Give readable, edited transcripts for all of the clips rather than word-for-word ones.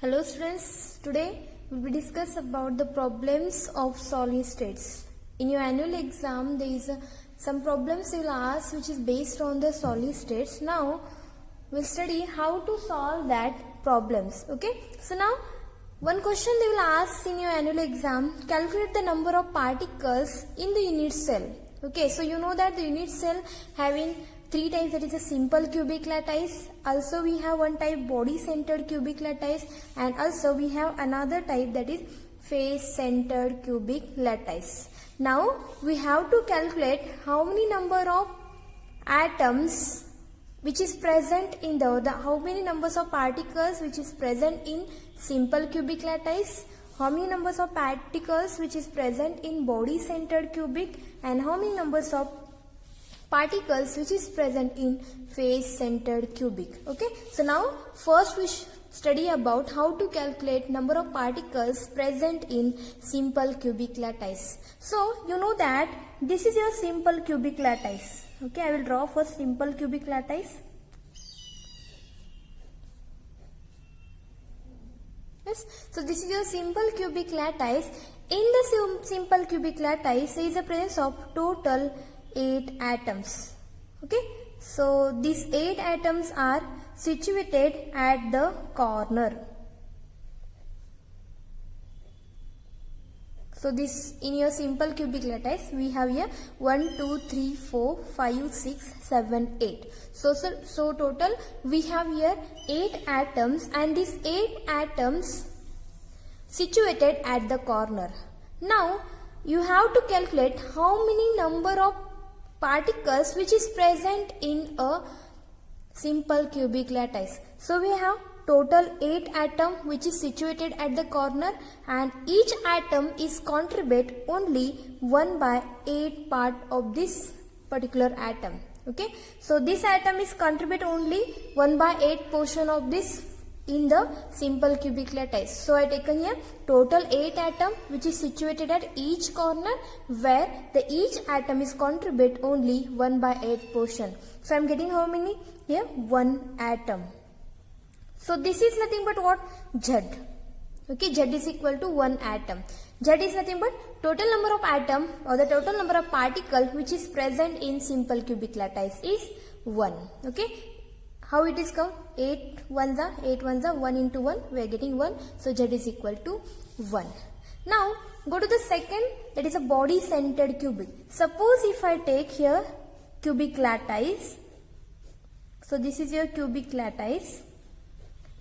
Hello students, today we will discuss about the problems of solid states. In your annual exam there is some problems you will ask which is based on the solid states. Now we will study how to solve that problems. Okay, so now one question they will ask in your annual exam, calculate the number of particles in the unit cell. Okay, so you know that the unit cell having three types, that is a simple cubic lattice. Also we have one type body centered cubic lattice, and also we have another type that is face centered cubic lattice. Now we have to calculate how many number of atoms which is present in the how many numbers of particles which is present in simple cubic lattice, how many numbers of particles which is present in body centered cubic, and how many numbers of particles which is present in face centered cubic. Okay, so now first we study about how to calculate number of particles present in simple cubic lattice. So you know that this is your simple cubic lattice. Okay, I will draw first simple cubic lattice. Yes, so this is your simple cubic lattice. In the simple cubic lattice there is a presence of total 8 atoms. Okay, so these 8 atoms are situated at the corner. So this in your simple cubic lattice we have here 1, 2, 3, 4, 5, 6, 7, 8. So total we have here 8 atoms, and these 8 atoms situated at the corner. Now you have to calculate how many number of particles which is present in a simple cubic lattice. So we have total 8 atom which is situated at the corner, and each atom is contribute only 1/8 part of this particular atom. Okay, so this atom is contribute only 1/8 portion of this in the simple cubic lattice. So I taken here total 8 atom which is situated at each corner, where each atom is contribute only 1/8 portion. So I am getting how many here? 1 atom. So this is nothing but what? Z. Okay, Z is equal to 1 atom. Z is nothing but total number of atom or the total number of particle which is present in simple cubic lattice is 1. Okay, how it is come? 8 ones are 1 into 1, we are getting 1. So Z is equal to 1. Now go to the second, that is a body centered cubic. Suppose if I take here cubic lattice. So this is your cubic lattice.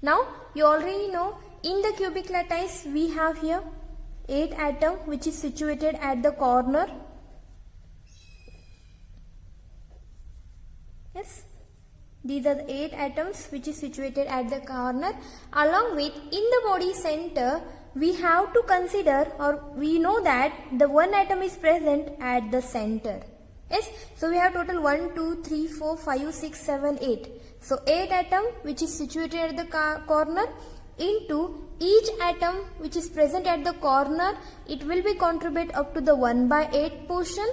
Now you already know in the cubic lattice we have here 8 atom which is situated at the corner. Yes, these are the 8 atoms which is situated at the corner. Along with in the body center we have to consider, or we know that the 1 atom is present at the center. Yes, so we have total 1, 2, 3, 4, 5, 6, 7, 8. So 8 atom which is situated at the corner, into each atom which is present at the corner, it will be contribute up to the 1/8 portion,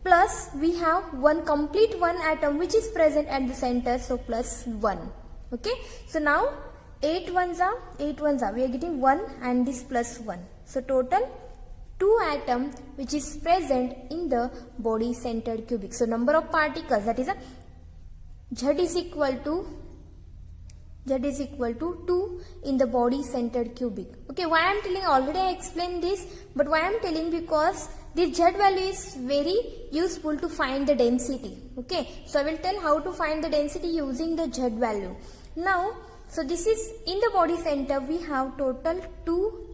plus we have one complete 1 atom which is present at the center, so plus 1. Okay, so now 8 ones are we are getting 1 and this plus 1. So total 2 atom which is present in the body centered cubic. So number of particles, that is a Z is equal to 2 in the body centered cubic. Okay, why I am telling, already I explained this, but why I am telling, because this Z value is very useful to find the density. Okay, so I will tell how to find the density using the Z value. Now, so this is in the body center we have total 2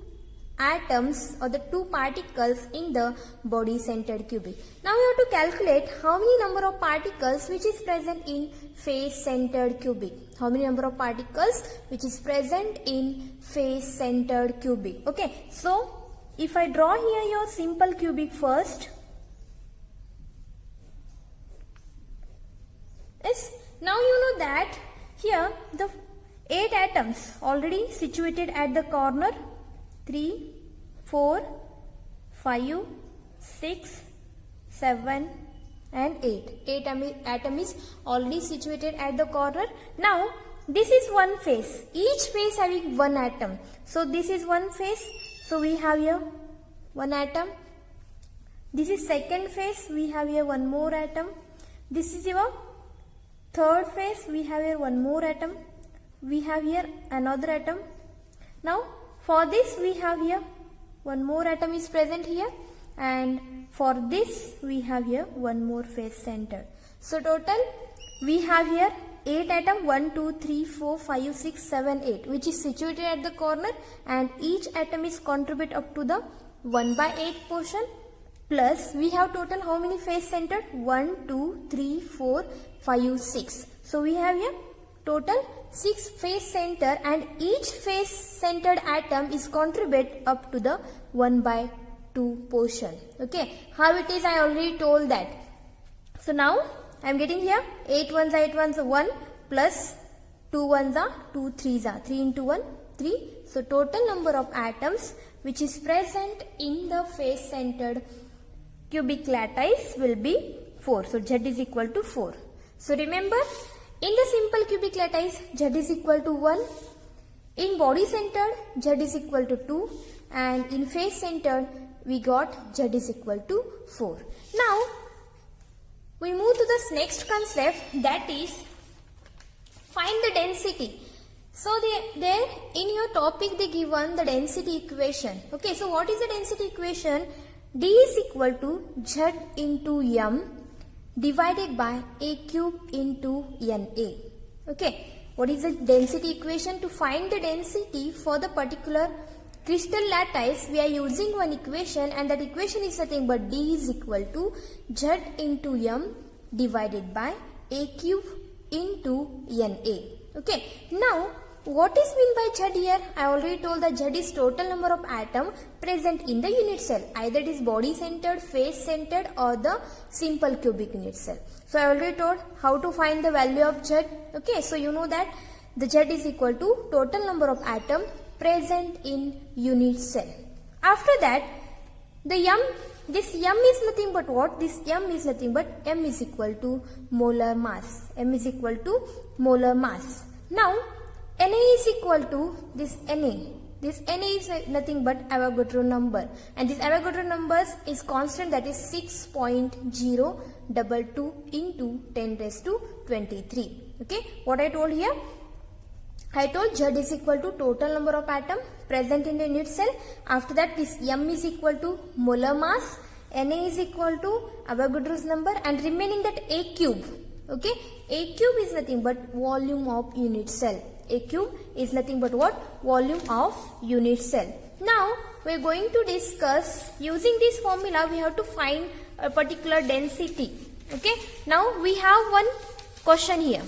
atoms or the 2 particles in the body centered cubic. Now we have to calculate how many number of particles which is present in face centered cubic. How many number of particles which is present in face centered cubic. Okay, so if I draw here your simple cubic first. Yes, now you know that here the 8 atoms already situated at the corner. 3, 4, 5, 6, 7 and 8. 8 atom is already situated at the corner. Now this is one phase, each phase having one atom. So this is one phase, so we have here one atom. This is second phase, we have here one more atom. This is your third phase, we have here one more atom. We have here another atom. Now for this we have here one more atom is present here, and for this we have here one more phase center. So total we have here 8 atom, 1, 2, 3, 4, 5, 6, 7, 8, which is situated at the corner, and each atom is contribute up to the 1/8 portion. Plus we have total how many phase centered? 1, 2, 3, 4, 5, 6. So we have here total 6 phase center, and each phase centered atom is contribute up to the 1/2 portion. Okay, how it is I already told that. So now I am getting here 8 ones are 8 ones are 1 plus 2 ones are 2 threes are 3 into 1 3. So total number of atoms which is present in the phase centered cubic lattice will be 4. So Z is equal to 4. So remember, in the simple cubic lattice Z is equal to 1. In body centered Z is equal to 2, and in phase centered we got Z is equal to 4. Now we move to this next concept, that is find the density. So there in your topic they given the density equation. Okay, so what is the density equation? D is equal to Z into M divided by A cube into NA. Okay, what is the density equation? To find the density for the particular crystal lattice, we are using one equation, and that equation is nothing but D is equal to Z into M divided by A cube into NA. Okay, now what is mean by Z here? I already told that Z is total number of atom present in the unit cell. Either it is body centered, phase centered, or the simple cubic unit cell. So I already told how to find the value of Z. Okay, so you know that the Z is equal to total number of atom present in unit cell. After that, the M, this M is nothing but what? This M is nothing but M is equal to molar mass. M is equal to molar mass. Now Na is equal to this Na. This Na is nothing but Avogadro number, and this Avogadro numbers is constant, that is 6.022 into 10 raised to 23. Okay, what I told here? I told Z is equal to total number of atom present in the unit cell. After that, this M is equal to molar mass, Na is equal to Avogadro's number, and remaining that A cube. Okay, A cube is nothing but volume of unit cell. A cube is nothing but what? Volume of unit cell. Now we are going to discuss, using this formula we have to find a particular density. Okay, now we have one question here.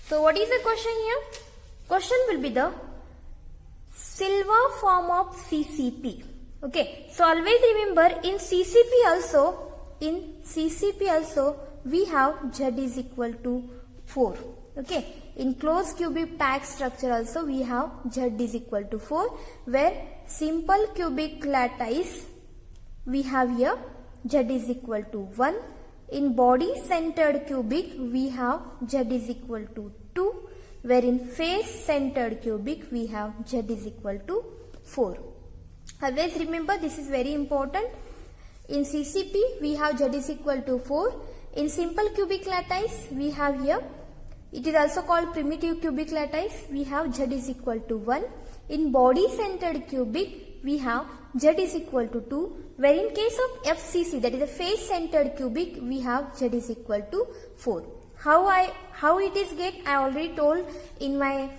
So what is the question here? Question will be the silver form of CCP. Okay, so always remember, in CCP also we have Z is equal to 4. Okay, in closed cubic packed structure also we have Z is equal to 4, where simple cubic lattice we have here Z is equal to 1. In body centered cubic we have Z is equal to 2, where in face centered cubic we have Z is equal to 4. Always remember, this is very important. In CCP we have Z is equal to 4. In simple cubic lattice we have here, it is also called primitive cubic lattice, we have Z is equal to 1. In body centered cubic we have Z is equal to 2, where in case of FCC, that is a face centered cubic, we have Z is equal to 4. How it is get, I already told in my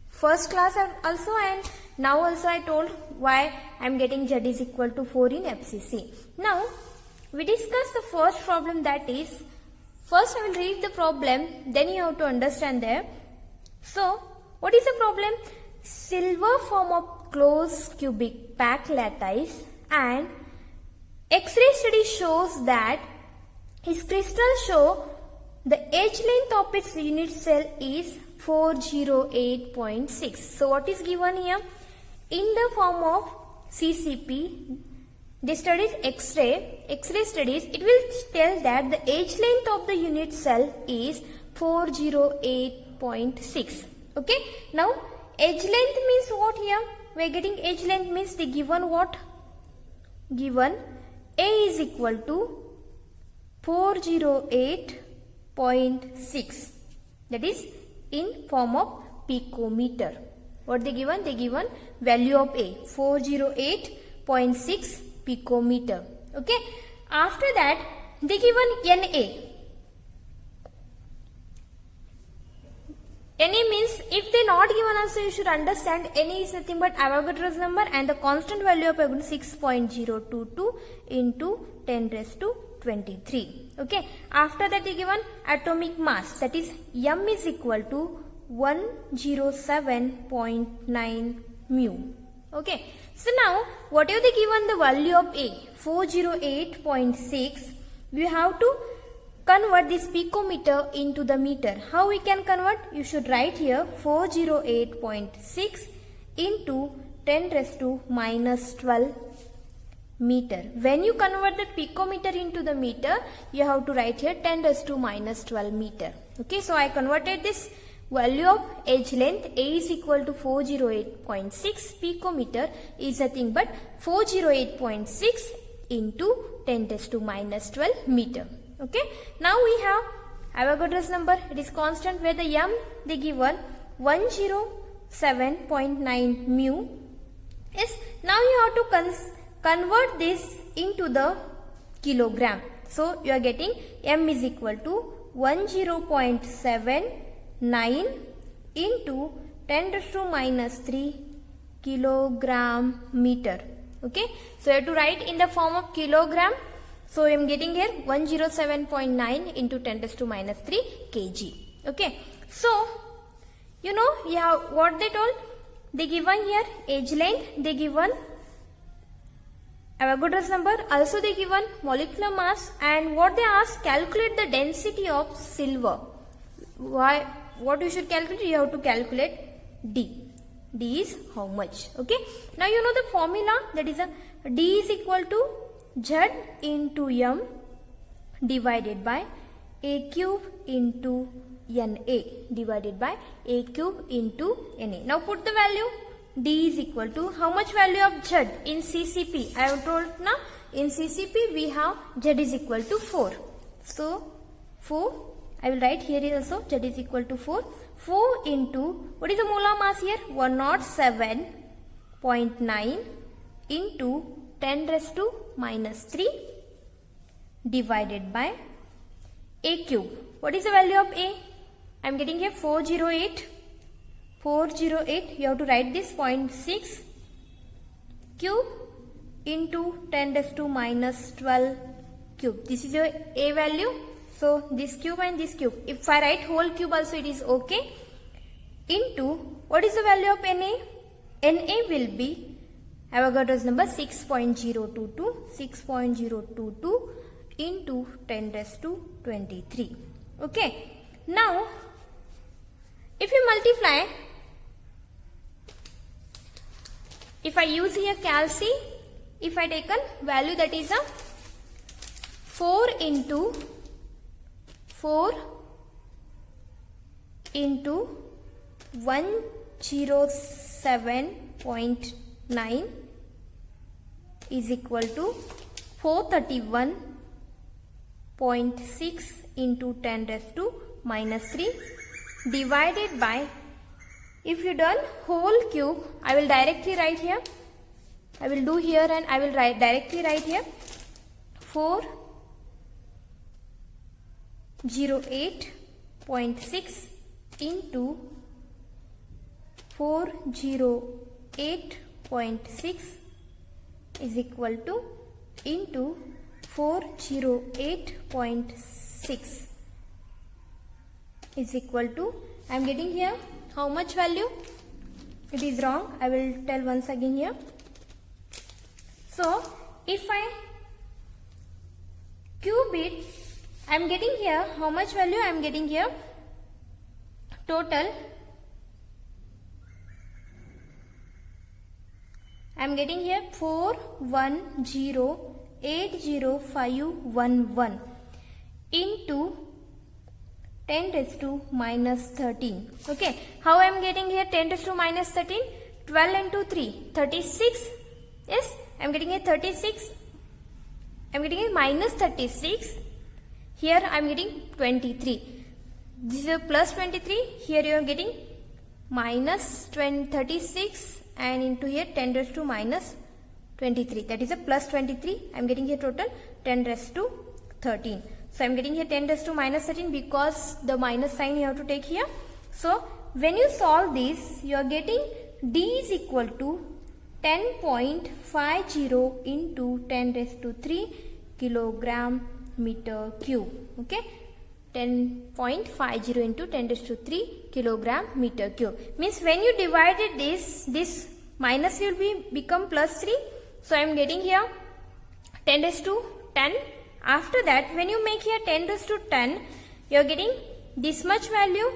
first class also, and now also I told why I am getting Z is equal to 4 in FCC. Now we discuss the first problem, that is, first I will read the problem, then you have to understand there. So what is the problem? Silver form of closed cubic packed lattice, and X-ray study shows that his crystal show the edge length of its unit cell is 408.6. So what is given here? In the form of CCP, they studied X-ray studies, it will tell that the edge length of the unit cell is 408 8.6. Okay. Now edge length means what here? We are getting edge length means the given what? Given A is equal to 408.6. That is in form of picometer. What they given? They given value of A 408.6 picometer. Okay. After that they given NA. NA means if they not given also you should understand NA is nothing but Avogadro's number and the constant value of 6.022 into 10 raised to 23. Okay. After that they given atomic mass, that is M is equal to 107.9 mu. Okay. So now whatever they given the value of A 408.6, we have to convert this picometer into the meter. How we can convert? You should write here 408.6 into 10 raised to minus 12 meter. When you convert the picometer into the meter, you have to write here 10 raised to minus 12 meter. Okay, so I converted this value of edge length. A is equal to 408.6 picometer is nothing but 408.6 into 10 raised to minus 12 meter. Okay. Now we have Avogadro's number. It is constant where the M they given 107.9 mu. Yes. Now you have to convert this into the kilogram. So you are getting M is equal to 10.79 into 10 raised to minus 3 kilogram meter. Okay. So you have to write in the form of kilogram. So I am getting here 107.9 into 10 raised to minus 3 kg. Okay. So you know what they told? They given here edge length, they given Avogadro's number, also they given molecular mass, and what they ask, calculate the density of silver. Why? What you should calculate? You have to calculate D. D is how much? Okay. Now you know the formula, that is D is equal to Z into M divided by A cube into NA divided by A cube into NA. Now put the value. D is equal to how much value of Z in CCP? I have told now in CCP we have Z is equal to 4. So 4, I will write here also Z is equal to 4. 4 into, what is the molar mass here? 107.9 into 10 raised to minus 3 divided by A cube. What is the value of A? I am getting here 408. 408, you have to write this 0.6 cube into 10 raised to minus 12 cube. This is your A value. So this cube and this cube. If I write whole cube also it is okay. Into, what is the value of NA? NA will be Avogadro's number 6.022. 6.022 into 10 raised to 23. Okay. Now, if you multiply, if I use here calci, if I take a value that is a 4 into 107.9 is equal to 431.6 into 10 raised to minus 3 divided by, if you done whole cube, I will directly write here. I will do here and I will directly write here 408.6 into 408.6 is equal to into 408.6 is equal to, I am getting here how much value? It is wrong. I will tell once again here. So if I cube it, I am getting here how much value? I am getting here total. I am getting here 410.80511 into 10 raised to minus 13. Okay, how I am getting here 10 raised to minus 13? 12 into 3, 36. Yes, I am getting a 36. I am getting a minus 36. Here I am getting 23. This is a plus 23. Here you are getting minus 36 and into here 10 raised to minus 23. That is a plus 23. I am getting here total 10 raised to 13. So I am getting here 10 raised to minus 13 because the minus sign you have to take here. So when you solve this, you are getting D is equal to 10.50 into 10 raised to 3 kilogram meter cube. Okay, 10.50 into 10 raised to 3 kilogram meter cube. Means when you divided this minus will become plus 3. So I am getting here 10 raised to 10. After that, when you make here 10 raised to 10, you are getting this much value.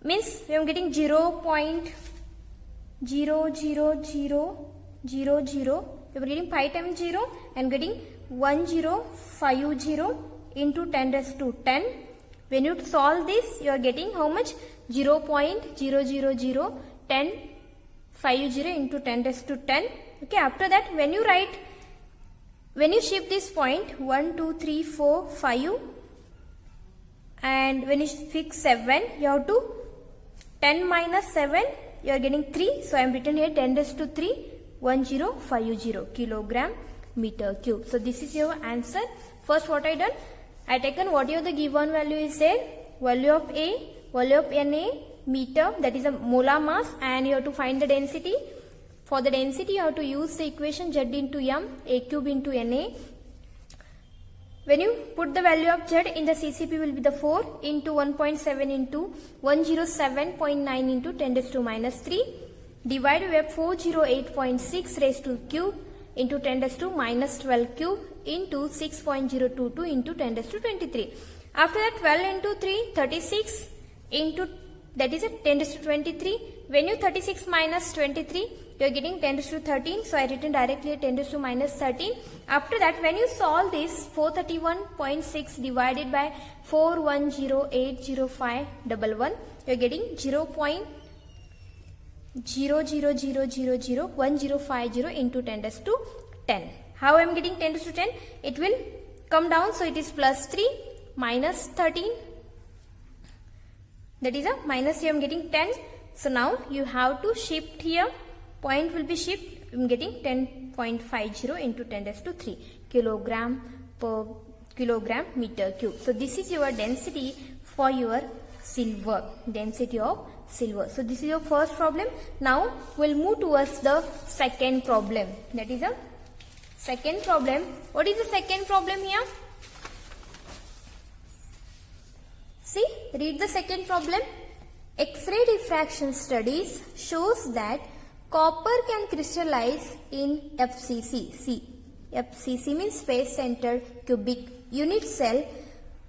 Means you are getting 0.00000. You are getting 5 times 0 and getting 1050 into 10 raised to 10. When you solve this, you are getting how much? 0.0001050 into 10 raised to 10. Okay, after that, when you shift this point 1, 2, 3, 4, 5 and when you fix 7, you have to 10 minus 7, you are getting 3. So I am written here 10 raised to 3, 1050 kilogram meter cube. So this is your answer. First what I done? I taken whatever the given value is there, value of A, value of Na, meter, that is a molar mass, and you have to find the density. For the density, you have to use the equation Z into M, A cube into Na. When you put the value of Z in the CCP will be the 4 into 1.7 into 107.9 into 10 raised to minus 3. Divide we have 408.6 raised to cube into 10 raised to minus 12 cube into 6.022 into 10 raised to 23. After that 12 into 3, 36 into, that is a 10 raised to 23. When you 36 minus 23, you are getting 10 raised to 13. So I written directly 10 raised to minus 13. After that, when you solve this 431.6 divided by 410805111, you are getting 0.000001050 into 10 raised to 10. How I am getting 10 raised to 10? It will come down, so it is plus 3 minus 13. That is a minus here I am getting 10. So now you have to shift here. Point will be shift. I am getting 10.50 into 10 raised to 3 kilogram per kilogram meter cube. So this is your density for your silver. Density of silver. So this is your first problem. Now we'll move towards the second problem. That is a second problem. What is the second problem here? See, read the second problem. X-ray diffraction studies shows that copper can crystallize in FCC. See, FCC means face centered cubic unit cell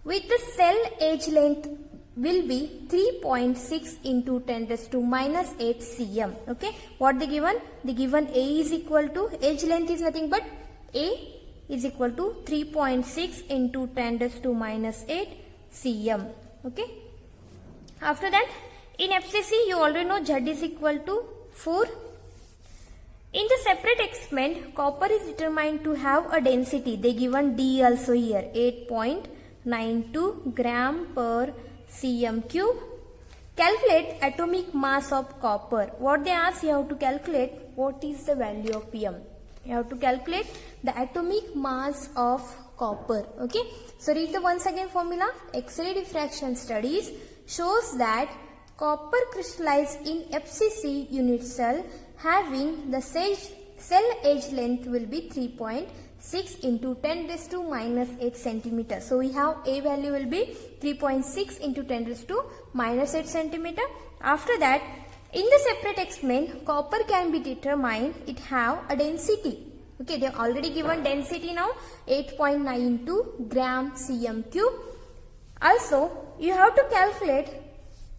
with the cell edge length will be 3.6 into 10 raised to minus 8 cm. Okay, what they given? The given A is equal to, edge length is nothing but A is equal to 3.6 into 10 raised to minus 8 cm. Okay, after that in FCC you already know Z is equal to 4. In the separate experiment, copper is determined to have a density. They given D also here, 8.92 gram per cm cube. Calculate atomic mass of copper. What they ask, you have to calculate what is the value of Pm. You have to calculate the atomic mass of copper. Okay. So read the once again formula. X-ray diffraction studies shows that copper crystallized in FCC unit cell having the cell edge length will be 3.6 into 10 raised to minus 8 centimeter. So we have A value will be 3.6 into 10 raised to minus 8 centimeter. After that, in the separate experiment, copper can be determined. It have a density. Okay, they have already given density now, 8.92 gram cm cube. Also, you have to calculate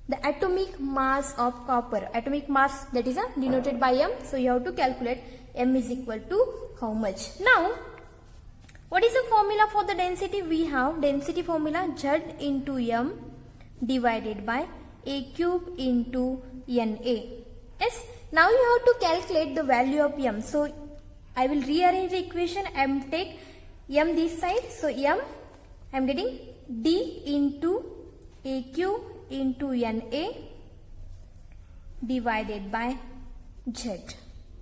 the atomic mass of copper. Atomic mass, that is denoted by M. So you have to calculate M is equal to how much. Now, what is the formula for the density? We have density formula Z into M. divided by a cube into na. Yes. Now you have to calculate the value of m. So I will rearrange the equation. I am take m this side. So m, I am getting d into a cube into na divided by z.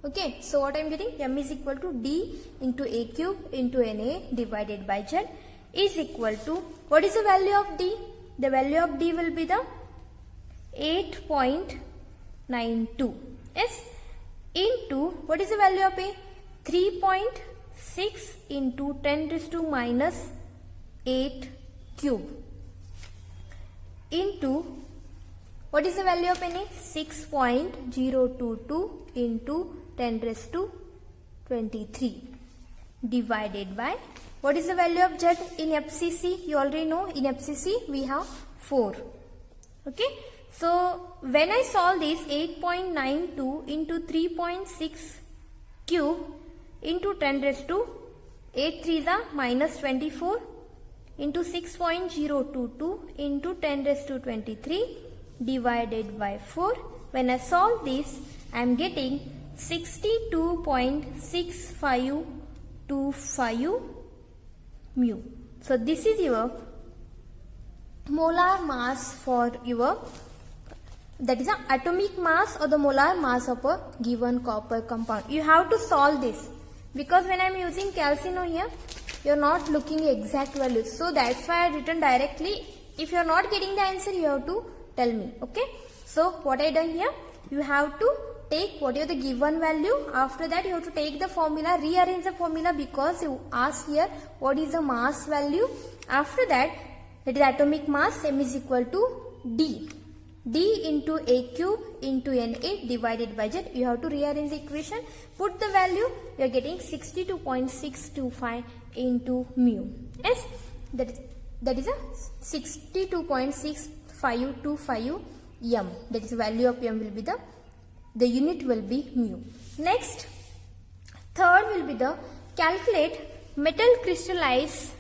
Okay, so what I am getting, m is equal to d into a cube into na divided by z is equal to, what is the value of d? The value of d will be the 8.92. Yes, into, what is the value of a? 3.6 into 10 raised to minus 8 cube into, what is the value of na? 6.022 into 10 raised to 23 divided by, what is the value of z in FCC? You already know, in FCC we have 4. Okay, so when I solve this, 8.92 into 3.6 cube into 10 raised to 8 3s are minus 24 into 6.022 into 10 raised to 23 divided by 4. When I solve this, I am getting 62.6525 mu. So this is your molar mass for your, that is the atomic mass or the molar mass of a given copper compound. You have to solve this because when I am using calcino here, you are not looking exact values. So that's why I written directly. If you are not getting the answer, you have to tell me. Okay. So what I done here, you have to take whatever the given value. After that, you have to take the formula, rearrange the formula because you ask here what is the mass value. After that, that is atomic mass, m is equal to d. d into a cube into na divided by z. You have to rearrange the equation. Put the value. You are getting 62.625 into mu. Yes, that is a 62.6525 m. That is the value of m will be the unit will be mu. Next, third will be the calculate metal crystallize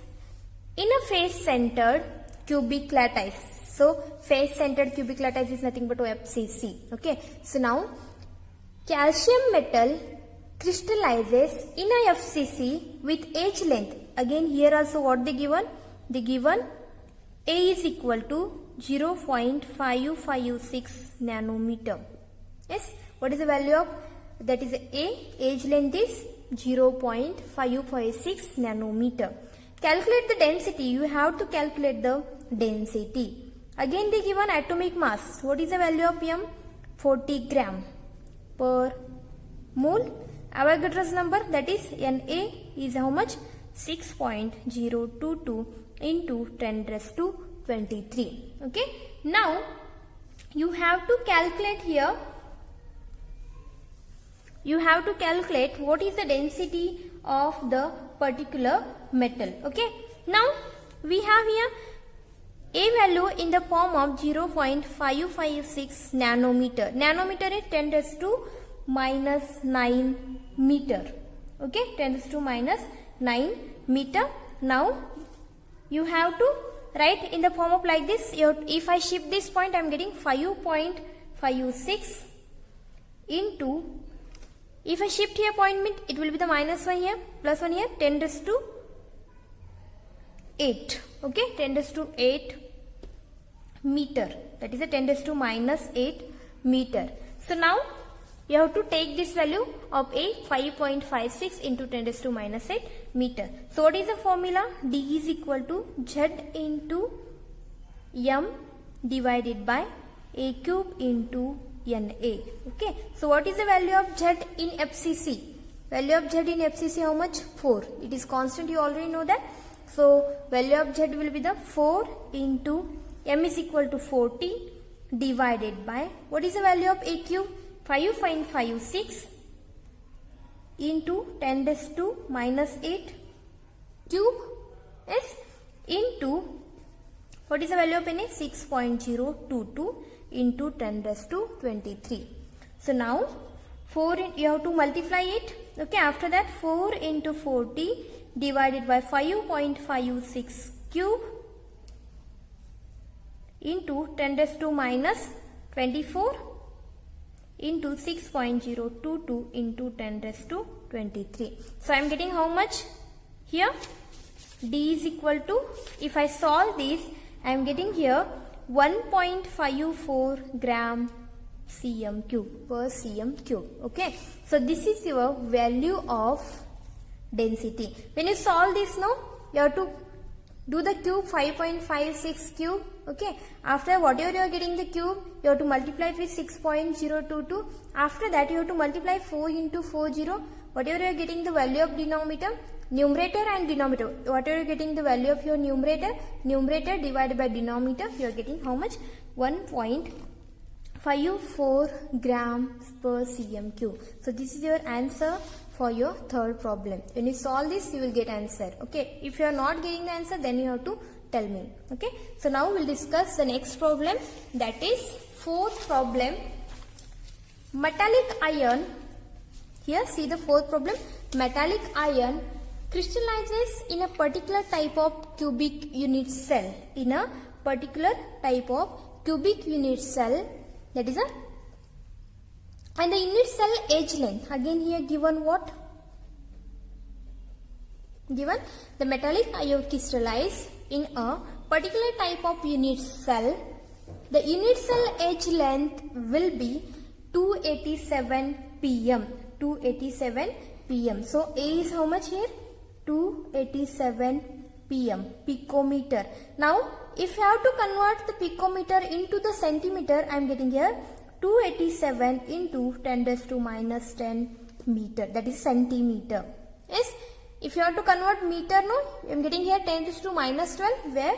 in a face-centered cubic lattice. So face-centered cubic lattice is nothing but FCC. Okay. So now calcium metal crystallizes in a FCC with edge length. Again here also what they given? They given A is equal to 0.556 nanometer. Yes. What is the value of that is A? Edge length is 0.556 nanometer. Calculate the density. You have to calculate the density. Again they given atomic mass. What is the value of m? 40 gram per mole. Avogadro's number, that is Na is how much? 6.022 into 10 raised to 23. Okay. Now you have to calculate here. You have to calculate what is the density of the particular metal. Okay. Now we have here A value in the form of 0.556 nanometer. Nanometer is 10 raised to minus 9 meter. Okay. 10 raised to minus 9 meter. Now you have to write in the form of like this. If I shift this point, I am getting 5.56 into, if I shift here point, it will be the minus 1 here, plus 1 here, 10 raised to 8. Okay, 10 raised to 8 meter. That is a 10 raised to minus 8 meter. So now you have to take this value of A, 5.56 into 10 raised to minus 8 meter. So what is the formula? D is equal to Z into M divided by A cube into Na. Okay. So what is the value of Z in FCC? Value of Z in FCC how much? 4. It is constant, you already know that. So value of Z will be the 4 into M is equal to 40 divided by, what is the value of A cube? 5.56 into 10 raised to minus 8 cube, yes, into, what is the value of Na? 6.022 into 10 raised to 23. So now 4 you have to multiply it. Okay, after that 4 into 40 divided by 5.56 cube into 10 raised to minus 24 into 6.022 into 10 raised to 23. So I am getting how much here? D is equal to, if I solve this, I am getting here 1.54 gram cm cube per cm cube. Okay, so this is your value of density. When you solve this now, you have to do the cube 5.56 cube. Okay, after whatever you are getting the cube, you have to multiply it with 6.022. After that you have to multiply 4 into 40. Whatever you are getting the value of denominator, numerator and denominator, whatever you are getting the value of your numerator divided by denominator, you are getting how much? 1.54 grams per cm cube. So this is your answer for your third problem. When you solve this, you will get answer. Okay, if you are not getting the answer, then you have to tell me. Okay, so now we'll discuss the next problem, that is fourth problem. Metallic iron. Here see the fourth problem. Metallic iron crystallizes in a particular type of cubic unit cell. In a particular type of cubic unit cell, that is a, and the unit cell edge length, again here given what? Given the metallic iron crystallize in a particular type of unit cell, the unit cell edge length will be 287 pm. 287 pm. So A is how much here? 287 pm, picometer. Now if you have to convert the picometer into the centimeter, I am getting here 287 into 10 raised to minus 10 meter, that is centimeter. Yes, if you have to convert meter, no, I am getting here 10 raised to minus 12, where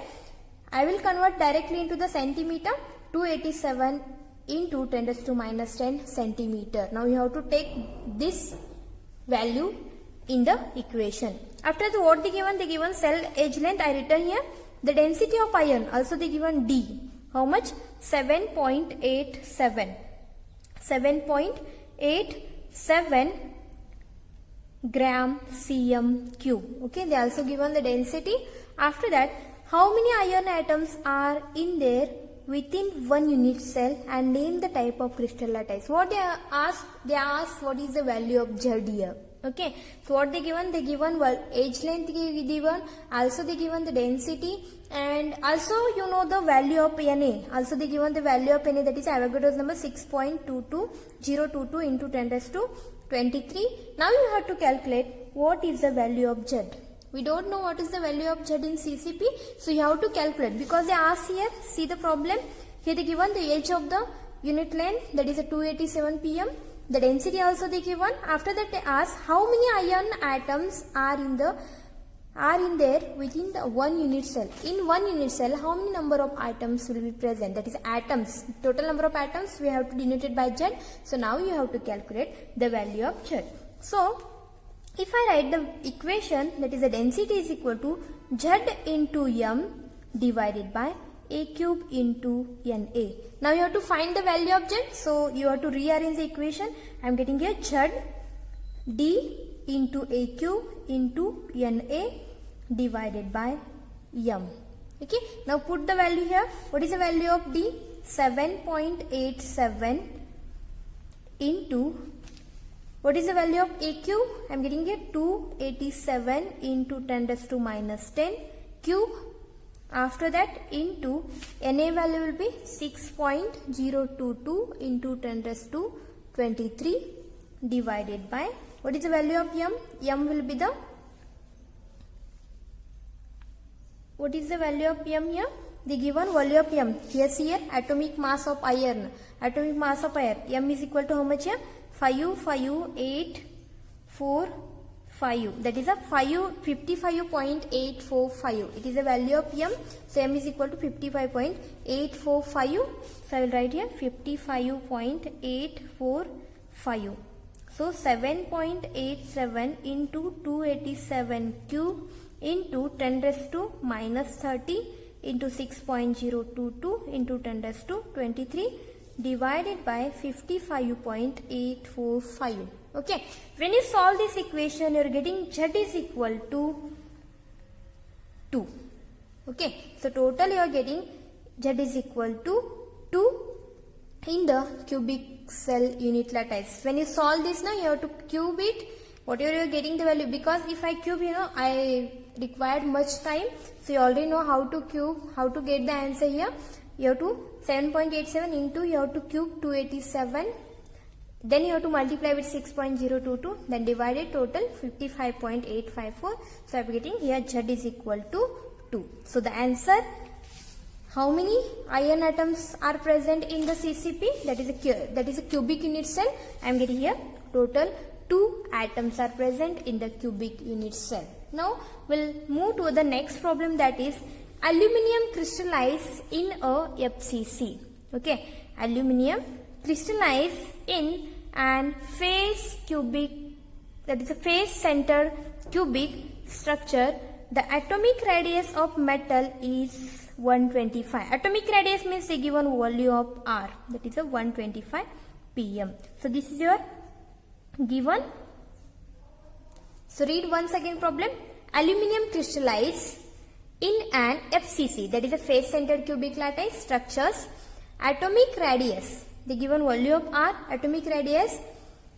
I will convert directly into the centimeter. 287 into 10 raised to minus 10 centimeter. Now you have to take this value in the equation. After the what they given cell edge length, I written here the density of iron, also they given D. How much? 7.87. 7.87 gram cm cube. Okay, they also given the density. After that, how many iron atoms are in there within one unit cell, and name the type of crystal lattice. What they ask what is the value of Z here. Okay, so what they given? They given edge length given, also they given the density, and also you know the value of Na. Also they given the value of Na, that is Avogadro's number 6.22022 into 10 raised to 23. Now you have to calculate what is the value of Z. We don't know what is the value of Z in CCP, so you have to calculate, because they ask here, see the problem, here they given the edge of the unit length, that is a 287 pm, the density also they given. After that they ask how many iron atoms are in there within the one unit cell. In one unit cell, how many number of atoms will be present, that is atoms, total number of atoms we have to denote it by Z. So now you have to calculate the value of Z. So if I write the equation, that is the density is equal to Z into M divided by A cube into Na. Now you have to find the value of Z, so you have to rearrange the equation. I am getting here Z D into A cube into Na divided by M. Okay, now put the value here. What is the value of D? 7.87 into, what is the value of A cube? I am getting here 287 into 10 raised to minus 10 cube. After that into Na value will be 6.022 into 10 raised to 23 divided by, what is the value of M? M will be the, what is the value of M here? The given value of M. Yes, here atomic mass of iron. Atomic mass of iron. M is equal to how much here? 55845. That is a 55.845. It is the value of M. So M is equal to 55.845. So I will write here 55.845. So 7.87 into 287 cube into 10 raised to minus 30 into 6.022 into 10 raised to 23 divided by 55.845. Okay, when you solve this equation, you are getting Z is equal to 2. Okay, so total you are getting Z is equal to 2 in the cubic cell unit lattice. When you solve this now, you have to cube it, whatever you are getting the value, because if I cube, I required much time, so you already know how to cube, how to get the answer here. You have to 7.87 into, you have to cube 287, then you have to multiply with 6.022, then divide it, total 55.854. So I am getting here Z is equal to 2. So the answer, how many iron atoms are present in the CCP? That is a cubic unit cell. I am getting here total 2 atoms are present in the cubic unit cell. Now we'll move to the next problem, that is aluminium crystallize in a FCC. Okay, aluminium crystallize in an face cubic, that is a face center cubic structure. The atomic radius of metal is 125. Atomic radius means the given value of R, that is a 125 pm. So this is your given. So read once again problem. Aluminium crystallize in an FCC, that is a face centered cubic lattice structures. Atomic radius, the given value of R, atomic radius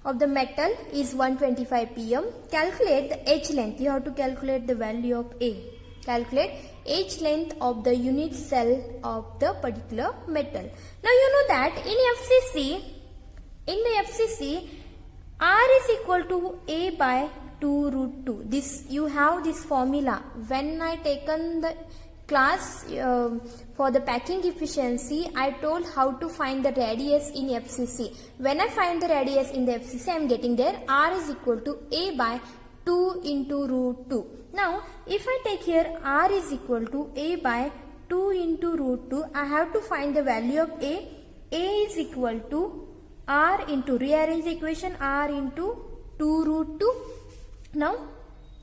of the metal is 125 pm. Calculate the edge length. You have to calculate the value of A. Calculate edge length of the unit cell of the particular metal. Now you know that in the FCC, R is equal to A by 2 root 2. This, you have this formula. When I taken the class for the packing efficiency, I told how to find the radius in FCC. When I find the radius in the FCC, I am getting there R is equal to A by 2 into root 2. Now, if I take here R is equal to A by 2 into root 2, I have to find the value of A. A is equal to R into, rearrange the equation, R into 2 root 2. Now,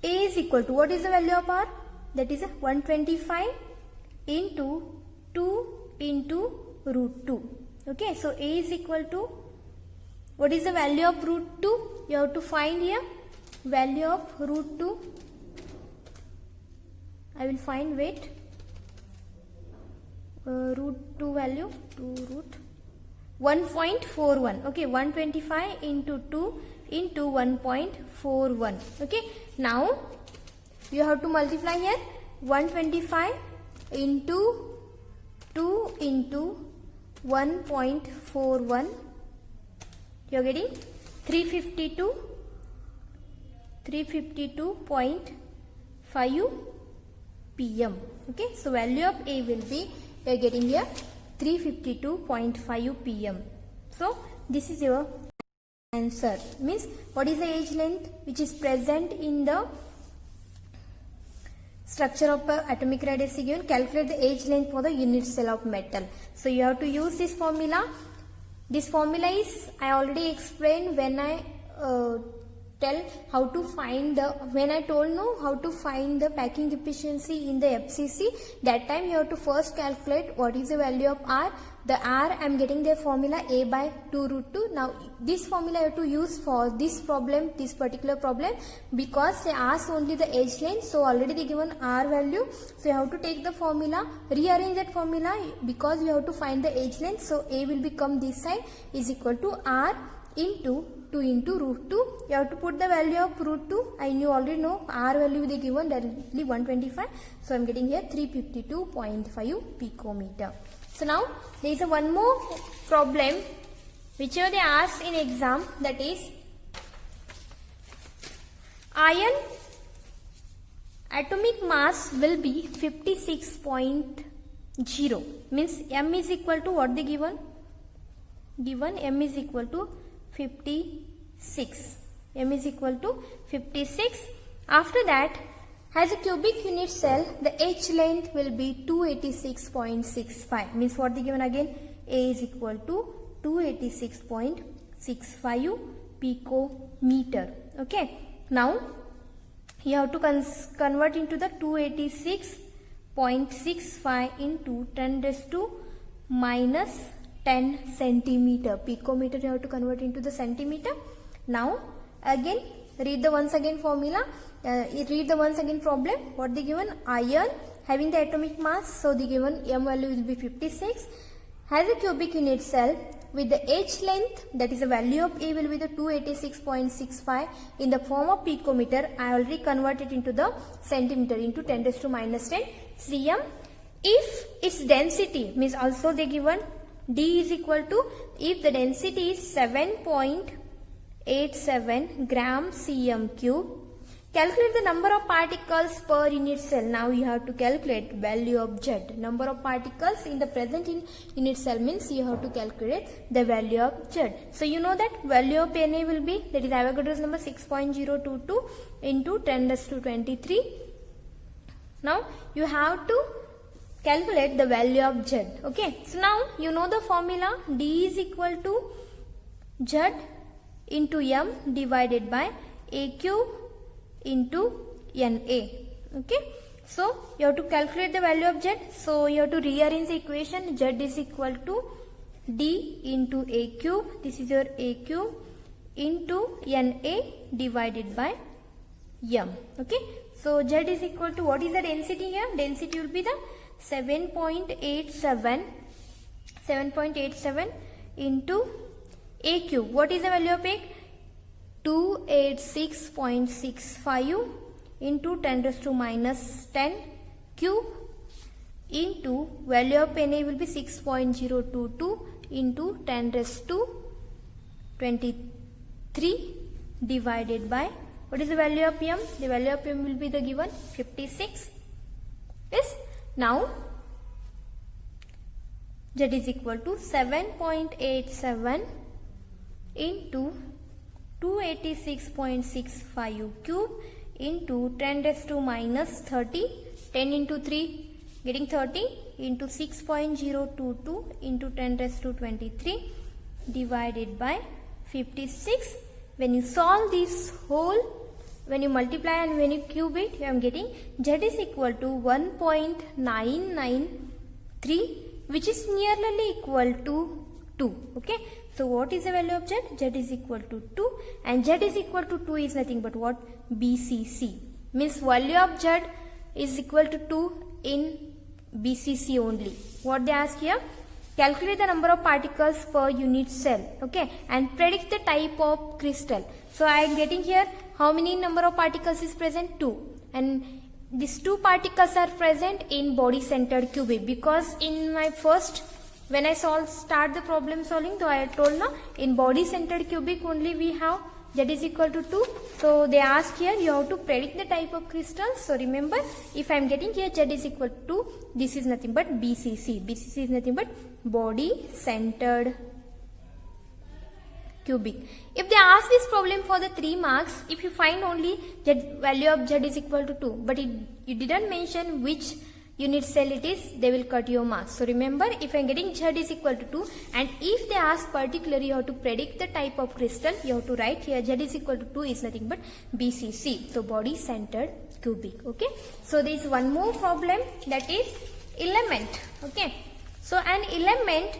A is equal to, what is the value of R? That is 125 into 2 into root 2. Okay, so A is equal to, what is the value of root 2? You have to find here value of root 2. I will find, wait, root 2 value, 2 root 1.41. Okay, 125 into 2 into 1.41. Okay, now you have to multiply here 125 into 2 into 1.41. You are getting 352.5 pm. Okay, so value of A will be, you are getting here 352.5 pm. So this is your answer. Means what is the edge length which is present in the structure of atomic radius given? Calculate the edge length for the unit cell of metal. So you have to use this formula. This formula is, I already explained when I tell how to find the, when I told no how to find the packing efficiency in the FCC. That time you have to first calculate what is the value of R. The R, I am getting the formula A by 2 root 2. Now this formula you have to use for this problem, this particular problem, because they asked only the edge length. So already they given R value. So you have to take the formula, rearrange that formula, because you have to find the edge length. So A will become this side is equal to R into 2 into root 2. You have to put the value of root 2, and you already know R value they given directly 125. So I am getting here 352.5 picometer. So now there is one more problem which they asked in exam, that is iron atomic mass will be 56.0, means M is equal to what they given? Given M is equal to 56. M is equal to 56. After that, as a cubic unit cell, the H length will be 286.65. Means what they given again? A is equal to 286.65 picometer. Okay. Now, you have to convert into the 286.65 into 10 raised to minus 10 centimeter. Picometer you have to convert into the centimeter. Now, again, read the once again formula. Read the once again problem. What they given? Iron having the atomic mass, so the given m value will be 56, has a cubic unit cell with the H length, that is the value of A will be the 286.65 in the form of picometer. I already converted into the centimeter into 10 raised to minus 10 cm. If its density means also they given D is equal to, if the density is 7.87 gram cm cube, calculate the number of particles per unit cell. Now you have to calculate value of Z. Number of particles in the present in unit cell means you have to calculate the value of Z. So you know that value of Na will be, that is Avogadro's number, 6.022 into 10 raised to 23. Now you have to calculate the value of Z. Okay. So now you know the formula, D is equal to Z into M divided by A cube into Na. Okay. So you have to calculate the value of Z. So you have to rearrange the equation. Z is equal to D into A cube. This is your A cube into Na divided by M. Okay. So Z is equal to, what is the density here? Density will be the 7.87 into A cube. What is the value of A? 286.65 into 10 raised to minus 10 cube into value of Na will be 6.022 into 10 raised to 23 divided by, what is the value of M? The value of M will be the given 56. Yes. Now Z is equal to 7.87 into 286.65 cube into 10 raised to minus 30, 10 into 3 getting 30 into 6.022 into 10 raised to 23 divided by 56. When you solve this whole, when you multiply and when you cube it, I am getting Z is equal to 1.993, which is nearly equal to 2. Okay. So what is the value of Z? Z is equal to 2, and Z is equal to 2 is nothing but what? BCC. Means value of Z is equal to 2 in BCC only. What they ask here? Calculate the number of particles per unit cell. Okay. And predict the type of crystal. So I am getting here how many number of particles is present? 2. And these 2 particles are present in body centered cubic, because in my first, when I start the problem solving, so I told now in body centered cubic only we have Z is equal to 2. So they ask here you have to predict the type of crystals. So remember, if I am getting here Z is equal to 2, this is nothing but BCC. BCC is nothing but body centered cubic. If they ask this problem for the 3 marks, if you find only Z, value of Z is equal to 2, but you didn't mention which unit cell it is, they will cut your marks. So remember, if I am getting Z is equal to 2, and if they ask particularly you have to predict the type of crystal, you have to write here Z is equal to 2 is nothing but BCC. So body centered cubic. Okay. So there is one more problem, that is element. Okay. So an element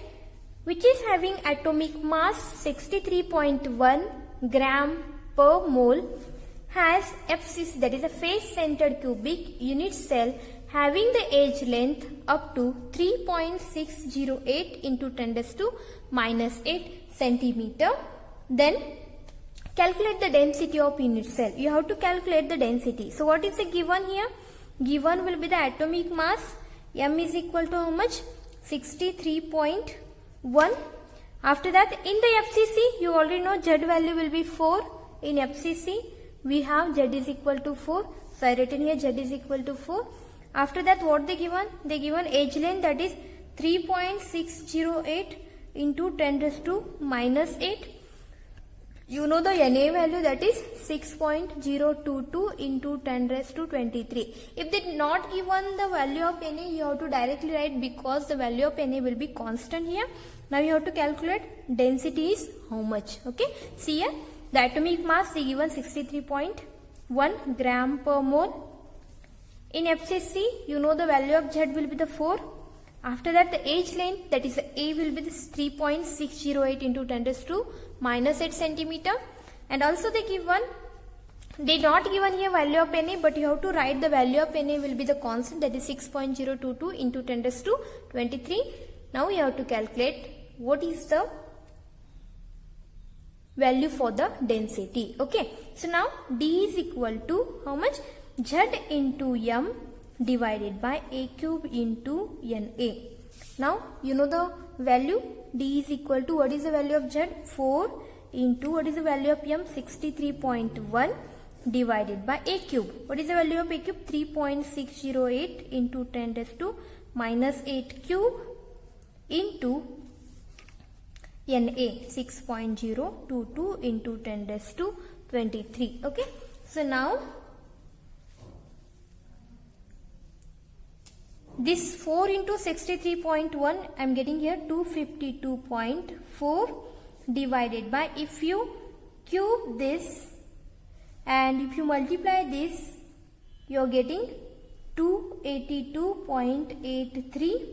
which is having atomic mass 63.1 gram per mole has FCC, that is a face centered cubic unit cell having the edge length up to 3.608 into 10 raised to minus 8 centimeter. Then calculate the density of unit cell. You have to calculate the density. So what is the given here? Given will be the atomic mass. M is equal to how much? 63.1. After that, in the FCC, you already know Z value will be 4. In FCC, we have Z is equal to 4. So I written here Z is equal to 4. After that, what they given? They given edge length, that is 3.608 into 10 raised to minus 8. You know the Na value, that is 6.022 into 10 raised to 23. If they did not given the value of Na, you have to directly write, because the value of Na will be constant here. Now you have to calculate density is how much. Okay. See here, the atomic mass they given 63.1 gram per mole. In FCC, you know the value of Z will be the 4. After that, the edge length, that is the A, will be this 3.608 into 10 raised to minus 8 centimeter. And also they give one They not given here value of Na, but you have to write the value of Na will be the constant, that is 6.022 into 10 raised to 23. Now you have to calculate what is the value for the density. Okay, so now D is equal to how much? Z into M divided by A cube into Na. Now you know the value. D is equal to, what is the value of Z? 4 into, what is the value of M? 63.1 divided by A cube. What is the value of A cube? 3.608 into 10 raised to minus 8 cube into Na, 6.022 into 10 raised to 23. Okay, so now this 4 into 63.1, I am getting here 252.4 divided by, if you cube this and if you multiply this, you are getting 282.83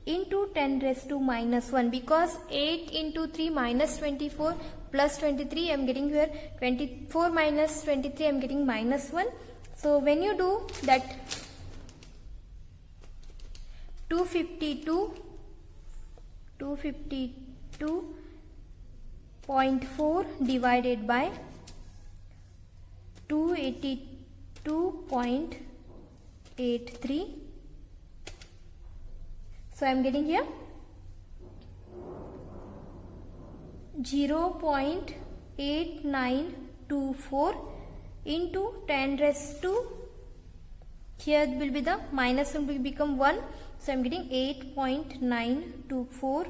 into 10 raised to minus 1, because 8 into 3 minus 24 plus 23, I am getting here 24 minus 23, I am getting minus 1. So when you do that, 252.4 divided by 282.83. So I am getting here 0.8924 into 10 raised to, here will be the minus 1 will become 1. So I am getting 8.924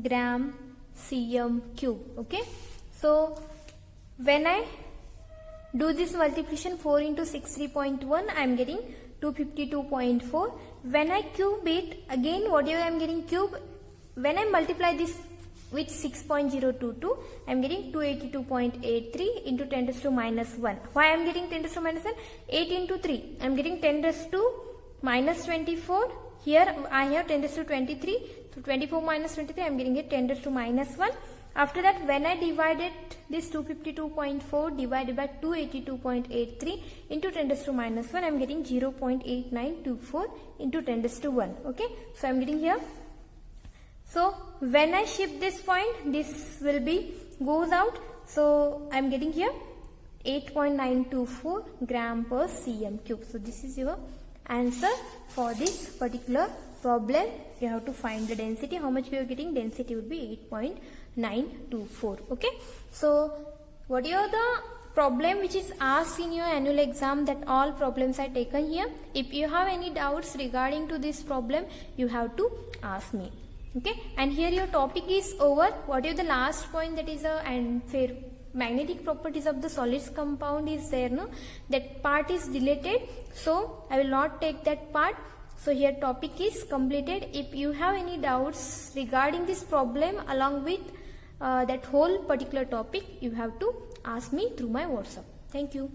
gram cm cube. Okay, so when I do this multiplication, 4 into 63.1, I am getting 252.4. When I cube it, again whatever I am getting cube, when I multiply this with 6.022, I am getting 282.83 into 10 raised to minus 1. Why I am getting 10 raised to minus 1? 8 into 3, I am getting 10 raised to minus 24. Here I have 10 raised to 23. So 24 minus 23, I am getting it 10 raised to minus 1. After that, when I divided this 252.4 divided by 282.83 into 10 raised to minus 1, I am getting 0.8924 into 10 raised to 1. Okay, so I am getting here. So when I shift this point, this will be goes out. So I am getting here 8.924 gram per cm cube. So this is your answer for this particular problem. You have to find the density. How much we are getting? Density would be 8.924. Okay, so what are the problem which is asked in your annual exam, that all problems are taken here. If you have any doubts regarding to this problem, you have to ask me. Okay, and here your topic is over. What is the last point? That is magnetic properties of the solids compound is there, no? That part is deleted, so I will not take that part. So here topic is completed. If you have any doubts regarding this problem along with that whole particular topic, you have to ask me through my WhatsApp. Thank you.